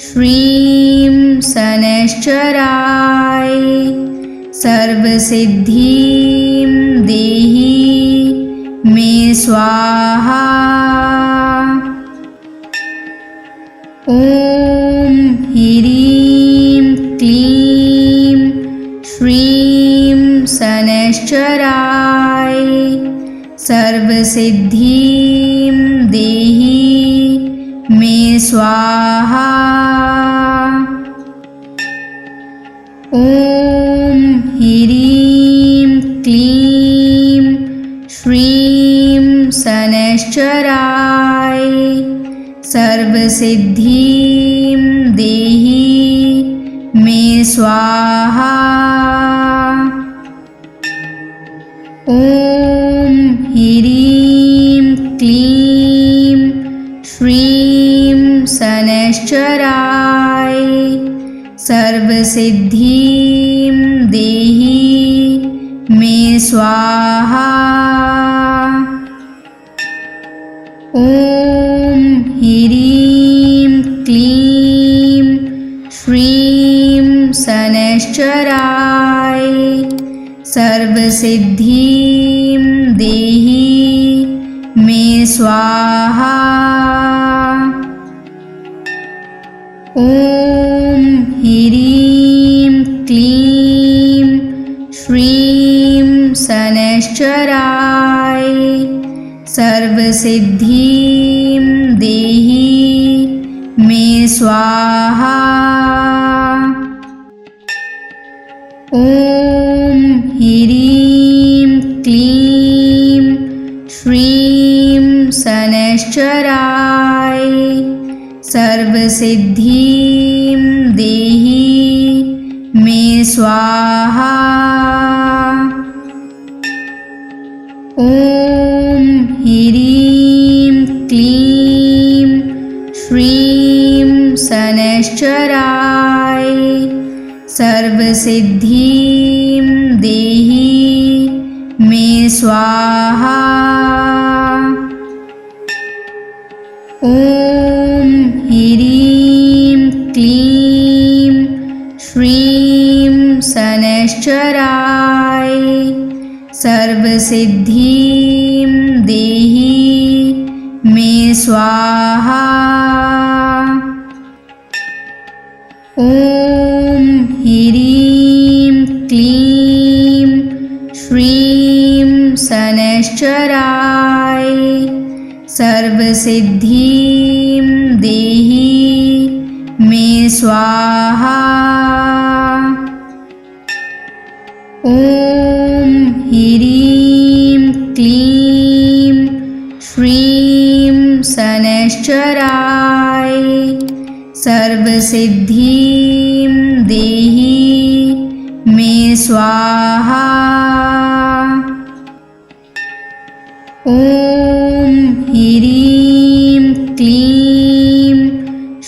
श्रीं शनैश्चराय सर्वसिद्धिं देहि मे स्वाहा। ॐ ह्रीं क्लीं श्रीं शनैश्चराय सर्वसिद्धिं देहि मे स्वाहा। ॐ ह्रीं क्लीं श्रीं शनैश्चराय सर्वसिद्धिं देहि मे स्वाहा। ॐ ह्रीं क्लीं श्रीं शनैश्चराय सर्वसिद्धिं देहि मे स्वाहा। ॐ ह्रीं क्लीं श्रीं शनैश्चराय सर्वसिद्धिं देहि मे स्वाहा। ॐ ह्रीं क्लीं श्रीं शनैश्चराय सर्वसिद्धिं देहि मे स्वाहा। ॐ ह्रीं क्लीं श्रीं शनैश्चराय सर्वसिद्धिं देहि मे स्वाहा। ॐ ह्रीं क्लीं श्रीं शनैश्चराय सर्वसिद्धिं देहि मे स्वाहा। ॐ ह्रीं क्लीं श्रीं शनैश्चराय सर्वसिद्धिं देहि मे स्वाहा। ॐ ह्रीं क्लीं श्रीं शनैश्चराय सर्वसिद्धिं देहि मे स्वाहा। ॐ ह्रीं क्लीं श्रीं शनैश्चराय सर्वसिद्धिं देहि मे स्वाहा। ॐ ह्रीं क्लीं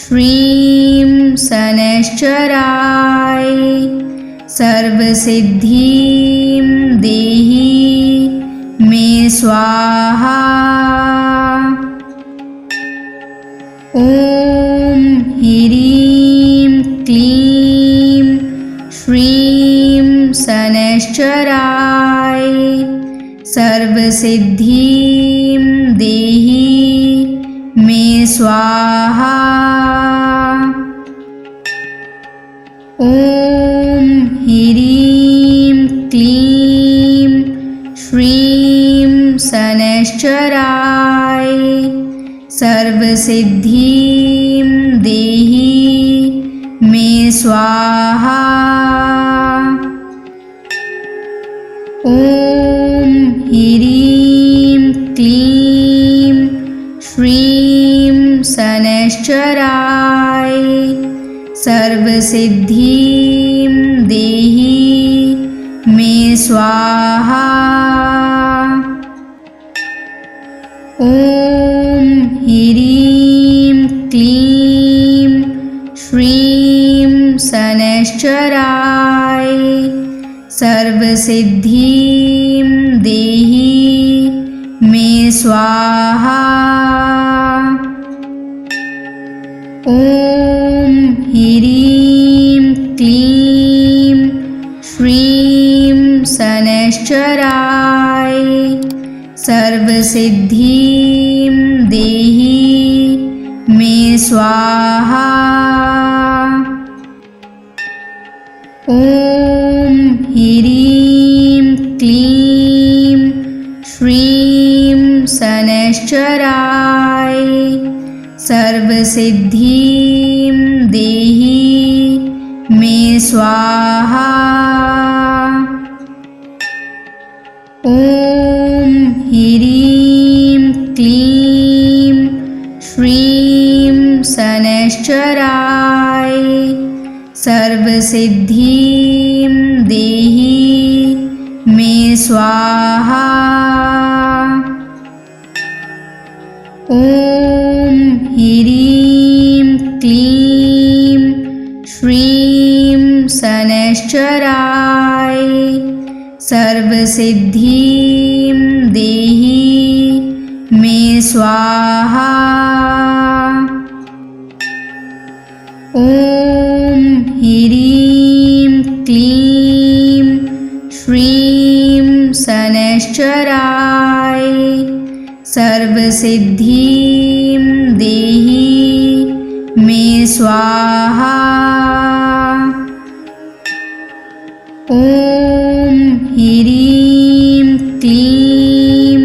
श्रीं शनैश्चराय सर्वसिद्धिं देहि मे स्वाहा। ॐ ह्रीं क्लीं श्रीं शनैश्चराय सर्वसिद्धिं देहि मे स्वाहा। ॐ ह्रीं क्लीं श्रीं शनैश्चराय सर्वसिद्धिं देहि मे स्वाहा। ॐ ह्रीं क्लीं श्रीं शनैश्चराय सर्वसिद्धिं देहि मे स्वाहा। ॐ ह्रीं क्लीं श्रीं शनैश्चराय सर्वसिद्धिं देहि मे स्वाहा। ॐ ह्रीं क्लीं श्रीं शनैश्चराय सर्वसिद्धिं देहि मे स्वाहा। ॐ ह्रीं क्लीं श्रीं शनैश्चराय सर्वसिद्धिं देहि मे स्वाहा। ॐ ह्रीं क्लीं श्रीं शनैश्चराय सर्वसिद्धिं देहि मे स्वाहा। ॐ ह्रीं क्लीं श्रीं शनैश्चराय सर्वसिद्धिं देहि मे स्वाहा। ॐ ह्रीं क्लीं श्रीं शनैश्चराय सर्वसिद्धिं देहि मे स्वाहा। ॐ ह्रीं क्लीं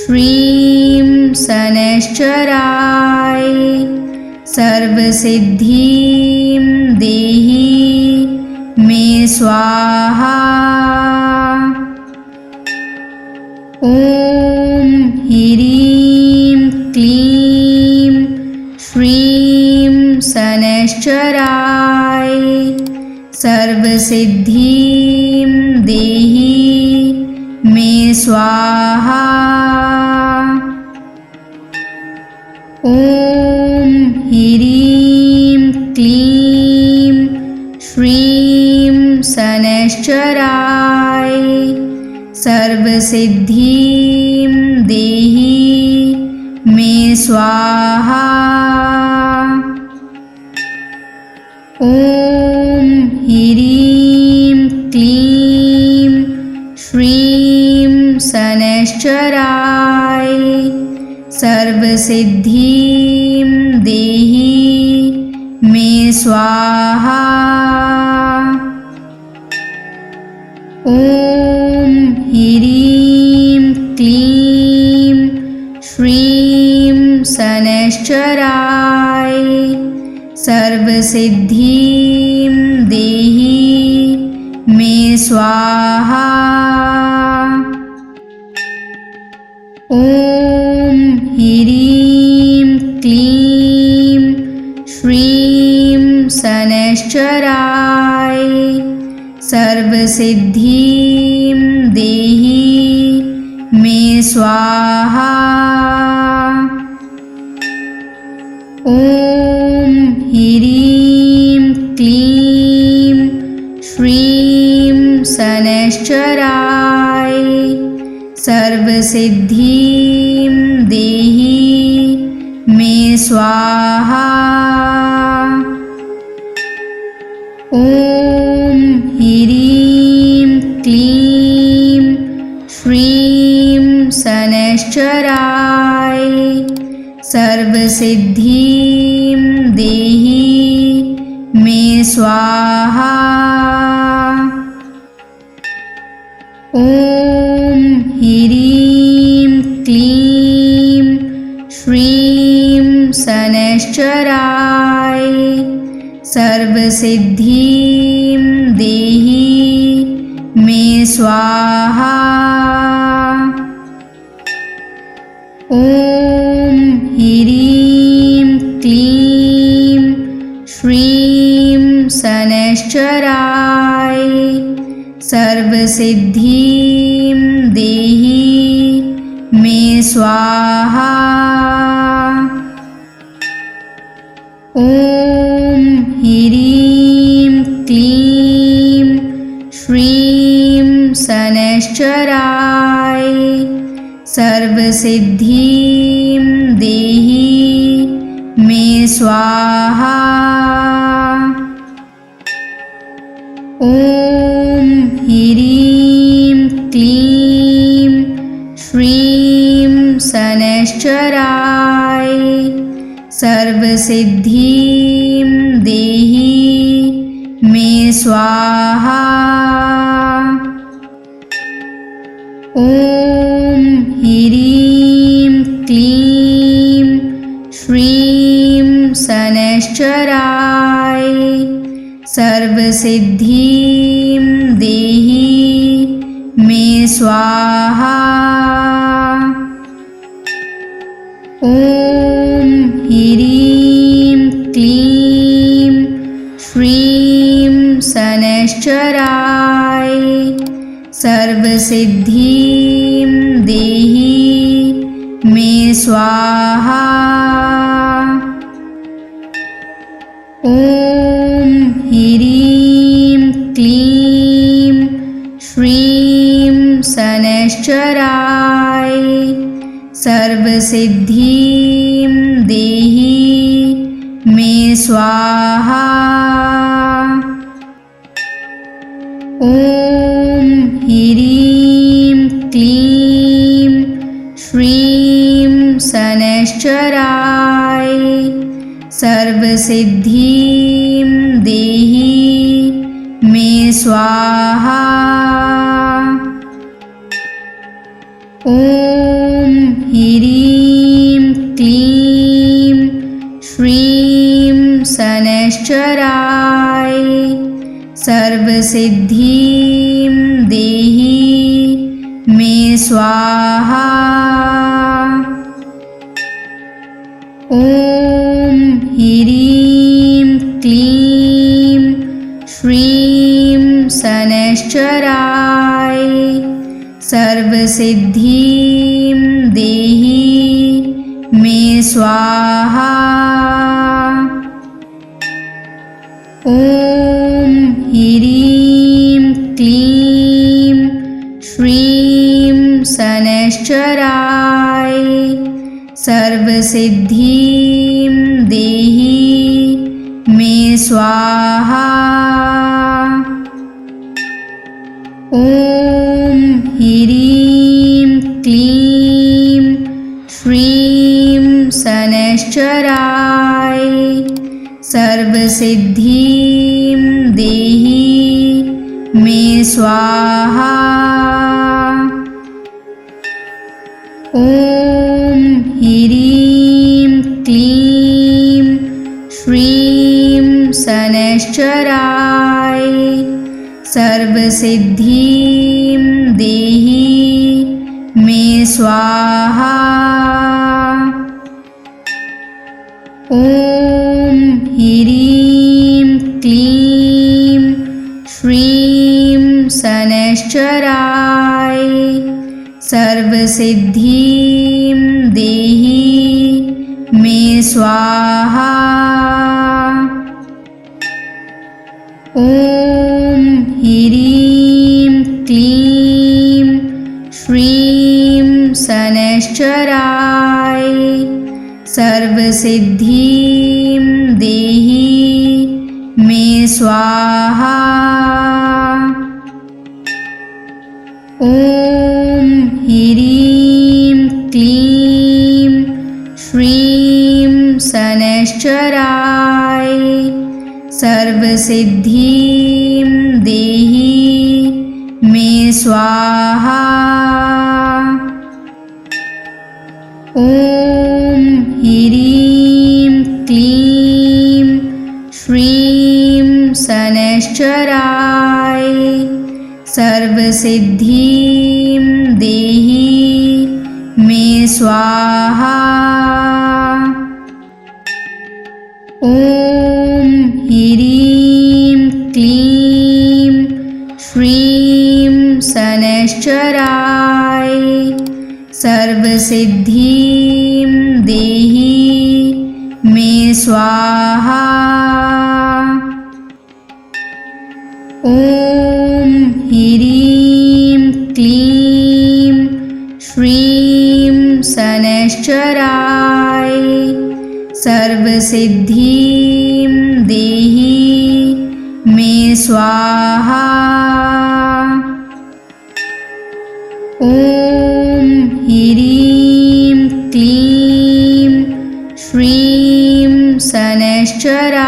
श्रीं शनैश्चराय सर्वसिद्धिं देहि मे स्वाहा। ॐ ह्रीं क्लीं श्रीं शनैश्चराय सर्वसिद्धिं देहि मे स्वाहा। ॐ ह्रीं क्लीं सर्वसिद्धिं देहि मे स्वाहा। ॐ ह्रीं क्लीं श्रीं शनैश्चराय सर्वसिद्धिं देहि मे स्वाहा। ॐ ह्रीं क्लीं श्रीं शनैश्चराय सर्वसिद्धिं देहि मे स्वाहा। ॐ ह्रीं क्लीं श्रीं शनैश्चराय सर्वसिद्धिं देहि मे स्वाहा। ॐ ह्रीं क्लीं श्रीं शनैश्चराय सर्वसिद्धिं देहि मे स्वाहा। ॐ ह्रीं क्लीं श्रीं शनैश्चराय सर्वसिद्धिं देहि मे स्वाहा। ॐ ह्रीं क्लीं श्रीं शनैश्चराय सर्वसिद्धिं देहि मे स्वाहा। ॐ ह्रीं क्लीं श्रीं शनैश्चराय सर्वसिद्धिं देहि मे स्वाहा। ॐ ह्रीं क्लीं श्रीं शनैश्चराय सर्वसिद्धिं देहि मे स्वाहा। ॐ ह्रीं क्लीं श्रीं शनैश्चराय सर्वसिद्धिं देहि मे स्वाहा। ॐ ह्रीं क्लीं श्रीं शनैश्चराय सर्वसिद्धिं देहि मे स्वाहा। ॐ ह्रीं क्लीं श्रीं शनैश्चराय सर्वसिद्धिं देहि मे स्वाहा। ॐ ह्रीं क्लीं श्रीं शनैश्चराय सर्वसिद्धिं देहि मे स्वाहा। ॐ ह्रीं क्लीं श्रीं शनैश्चराय सर्वसिद्धिं देहि मे स्वाहा। ॐ ह्रीं क्लीं श्रीं शनैश्चराय सर्वसिद्धिं देहि मे स्वाहा। ॐ ह्रीं क्लीं श्रीं शनैश्चराय सर्वसिद्धिं देहि मे स्वाहा। ॐ ह्रीं क्लीं श्रीं शनैश्चराय सर्वसिद्धिं देहि मे स्वाहा। ॐ ह्रीं क्लीं श्रीं शनैश्चराय सर्वसिद्धिं देहि मे स्वाहा। ॐ ह्रीं क्लीं श्रीं शनैश्चराय सर्वसिद्धिं देहि मे स्वाहा। ॐ ह्रीं क्लीं श्रीं शनैश्चराय सर्वसिद्धिं देहि मे स्वाहा। ॐ ह्रीं क्लीं श्रीं शनैश्चराय सर्वसिद्धिं देहि मे स्वाहा। ॐ ह्रीं क्लीं श्रीं शनैश्चराय सर्वसिद्धिं देहि मे स्वाहा। ॐ ह्रीं क्लीं श्रीं शनैश्चराय सर्वसिद्धिं देहि मे स्वाहा। ॐ ह्रीं क्लीं श्रीं शनैश्चराय सर्वसिद्धिं देहि मे स्वाहा। ॐ ह्रीं क्लीं श्रीं शनैश्चराय सर्वसिद्धिं देहि मे स्वाहा। ॐ ह्रीं क्लीं श्रीं शनैश्चराय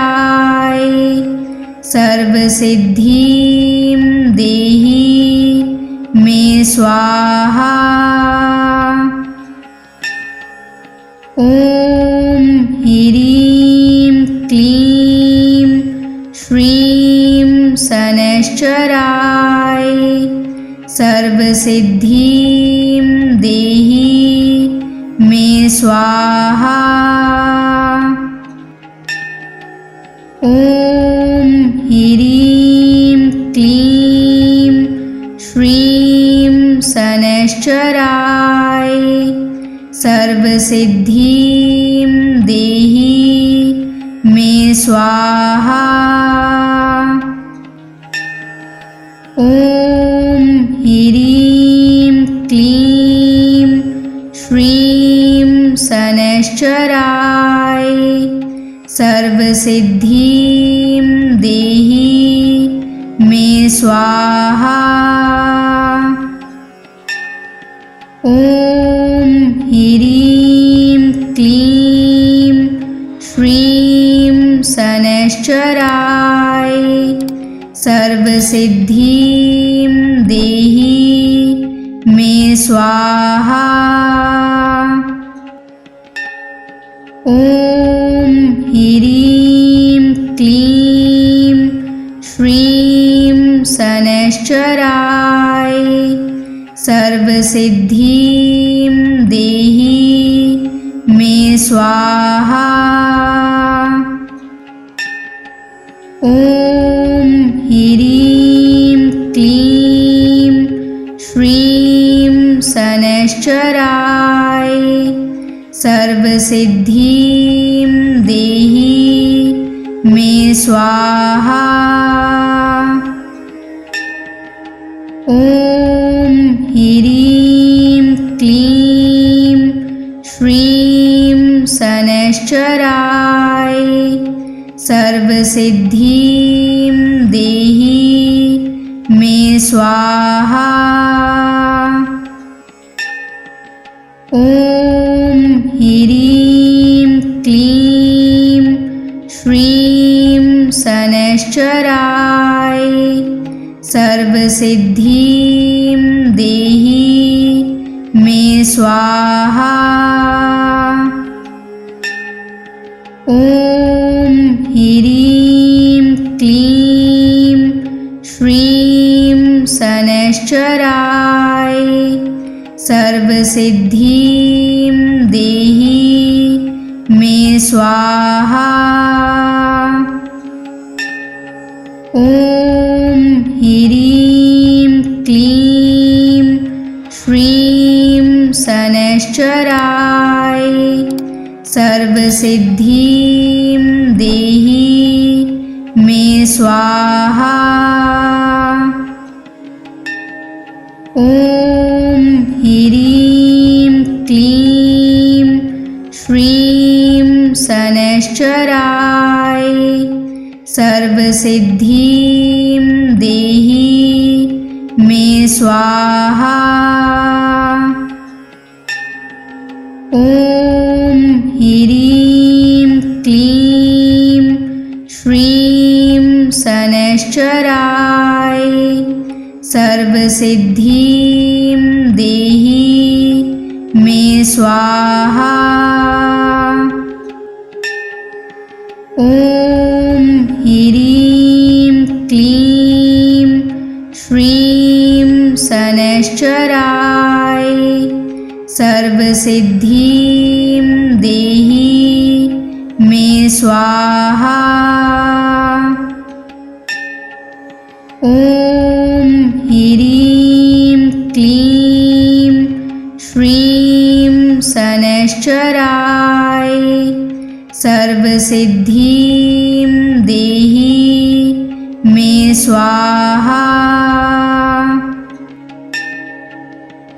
सर्वसिद्धिं देहि मे स्वाहा। ॐ ह्रीं क्लीं श्रीं शनैश्चराय सर्वसिद्धिं देहि मे स्वाहा। ॐ ह्रीं क्लीं श्रीं शनैश्चराय सर्वसिद्धिं देहि मे स्वाहा। ॐ ह्रीं क्लीं श्रीं शनैश्चराय सर्वसिद्धिं देहि मे स्वाहा। ॐ ह्रीं क्लीं श्रीं शनैश्चराय सर्वसिद्धिं देहि मे स्वाहा। ॐ ह्रीं क्लीं श्रीं शनैश्चराय सर्वसिद्धिं देहि मे स्वाहा। ॐ ह्रीं क्लीं श्रीं शनैश्चराय सर्वसिद्धिं देहि मे स्वाहा। ॐ ह्रीं क्लीं श्रीं शनैश्चराय सर्वसिद्धिं देहि मे स्वाहा। ॐ ह्रीं क्लीं श्रीं शनैश्चराय सर्वसिद्धिं देहि मे स्वाहा। ॐ ह्रीं क्लीं श्रीं शनैश्चराय सर्वसिद्धिं देहि मे स्वाहा। ॐ ह्रीं क्लीं श्रीं शनैश्चराय सर्वसिद्धिं देहि मे स्वाहा। ॐ ह्रीं क्लीं श्रीं शनैश्चराय सर्वसिद्धिं देहि मे स्वाहा। ॐ ह्रीं क्लीं श्रीं शनैश्चराय सर्वसिद्धिं देहि मे स्वाहा। ॐ ह्रीं क्लीं श्रीं शनैश्चराय सर्वसिद्धिं देहि मे स्वाहा। ॐ ह्रीं क्लीं श्रीं शनैश्चराय सर्वसिद्धिं देहि मे स्वाहा।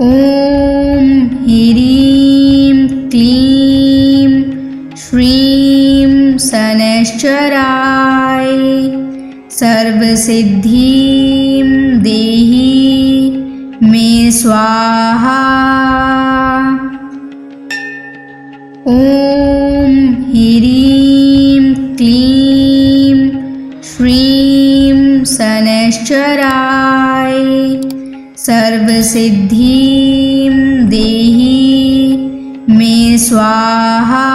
ॐ ह्रीं क्लीं श्रीं शनैश्चराय सर्वसिद्धिं देहि मे स्वाहा। ॐ ह्रीं क्लीं श्रीं शनैश्चराय सर्वसिद्धिं देहि मे स्वाहा।